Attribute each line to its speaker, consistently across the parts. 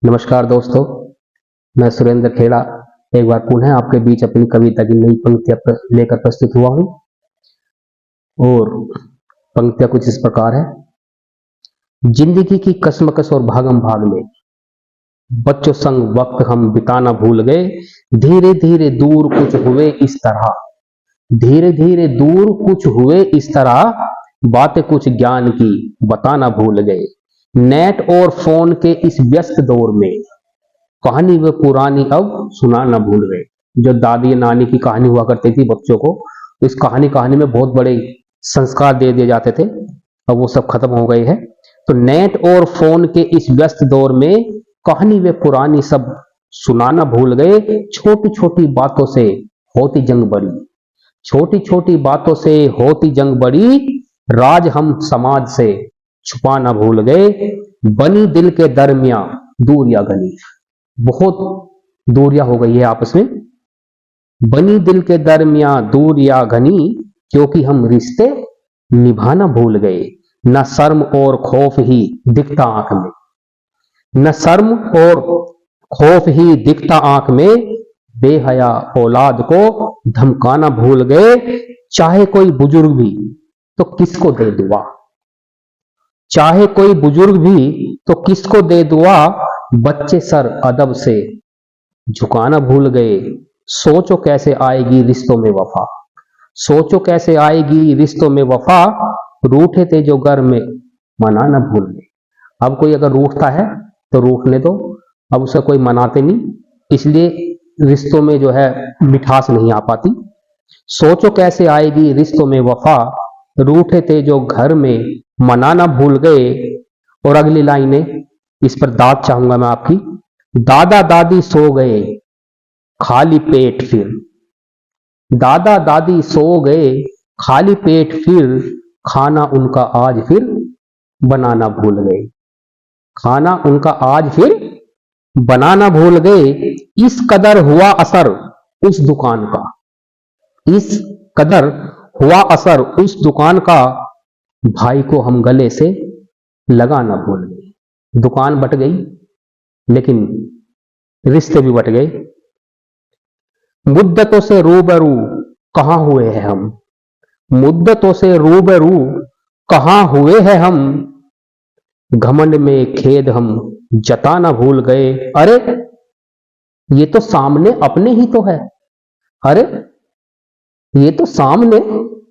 Speaker 1: नमस्कार दोस्तों, मैं सुरेंद्र खेड़ा एक बार पुनः आपके बीच अपनी कविता की नई पंक्तियां लेकर प्रस्तुत हुआ हूं। और पंक्तियां कुछ इस प्रकार है। जिंदगी की कसमकस और भागम भाग में बच्चों संग वक्त हम बिताना भूल गए। धीरे धीरे दूर कुछ हुए इस तरह, धीरे धीरे दूर कुछ हुए इस तरह, बातें कुछ ज्ञान की बताना भूल गए। नेट और फोन के इस व्यस्त दौर में कहानी व पुरानी अब सुनाना भूल गए। जो दादी नानी की कहानी हुआ करती थी बच्चों को, इस कहानी में बहुत बड़े संस्कार दे दिए जाते थे, अब वो सब खत्म हो गए हैं। तो नेट और फोन के इस व्यस्त दौर में कहानी व पुरानी सब सुनाना भूल गए। छोटी छोटी बातों से होती जंग बड़ी, छोटी छोटी बातों से होती जंग बड़ी, राज हम समाज से छुपाना भूल गए। बनी दिल के दरमियां दूरियां घनी, बहुत दूरियां हो गई है आपस में। बनी दिल के दरमियां दूरियां घनी, क्योंकि हम रिश्ते निभाना भूल गए। न शर्म और खौफ ही दिखता आंख में, न शर्म और खौफ ही दिखता आंख में, बेहया औलाद को धमकाना भूल गए। चाहे कोई बुजुर्ग भी तो किसको दे दुआ, चाहे कोई बुजुर्ग भी तो किसको दे दुआ, बच्चे सर अदब से झुकाना भूल गए। सोचो कैसे आएगी रिश्तों में वफा, सोचो कैसे आएगी रिश्तों में वफा, रूठे थे जो घर में मनाना भूल गए। अब कोई अगर रूठता है तो रूठने दो, अब उसे कोई मनाते नहीं, इसलिए रिश्तों में जो है मिठास नहीं आ पाती। सोचो कैसे आएगी रिश्तों में वफा, रूठे थे जो घर में मनाना भूल गए। और अगली लाइनें, इस पर दाद चाहूंगा मैं आपकी। दादा दादी सो गए खाली पेट फिर, दादा दादी सो गए खाली पेट फिर, खाना उनका आज फिर बनाना भूल गए, खाना उनका आज फिर बनाना भूल गए। इस कदर हुआ असर उस दुकान का, इस कदर हुआ असर उस दुकान का, भाई को हम गले से लगाना भूल गए। दुकान बट गई लेकिन रिश्ते भी बट गए। मुद्दतों से रूबरू कहां हुए हैं हम, मुद्दतों से रूबरू कहां हुए हैं हम, घमंड में खेद हम जताना भूल गए। अरे ये तो सामने अपने ही तो है, अरे ये तो सामने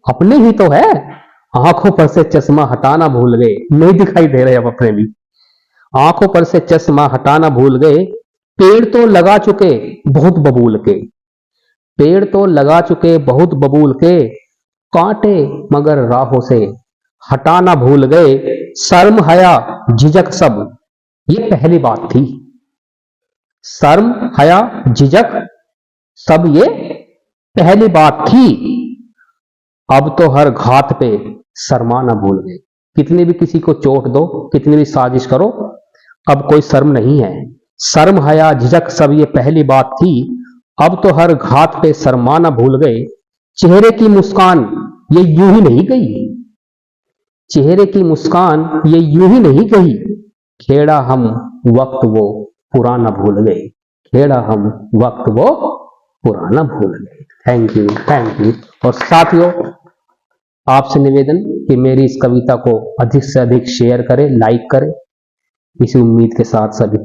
Speaker 1: अपने ही तो है, आंखों पर से चश्मा हटाना भूल गए। नहीं दिखाई दे रहे अब अपने भी, आंखों पर से चश्मा हटाना भूल गए। पेड़ तो लगा चुके बहुत बबूल के, पेड़ तो लगा चुके बहुत बबूल के, कांटे मगर राहों से हटाना भूल गए। शर्म हया झिझक सब ये पहली बात थी, शर्म हया झिझक सब ये पहली बात थी, अब तो हर घात पे शर्माना भूल गए। कितने भी किसी को चोट दो, कितनी भी साजिश करो, अब कोई शर्म नहीं है। शर्म हया झिझक सब ये पहली बात थी, अब तो हर घात पे शर्माना भूल गए। चेहरे की मुस्कान ये यूं ही नहीं गई, चेहरे की मुस्कान ये यूं ही नहीं गई, खेड़ा हम वक्त वो पुराना भूल गए, खेड़ा हम वक्त वो पुराना भूल गए। Thank you, thank you. और साथियों, आपसे निवेदन कि मेरी इस कविता को अधिक से अधिक शेयर करें, लाइक करें, इसी उम्मीद के साथ सभी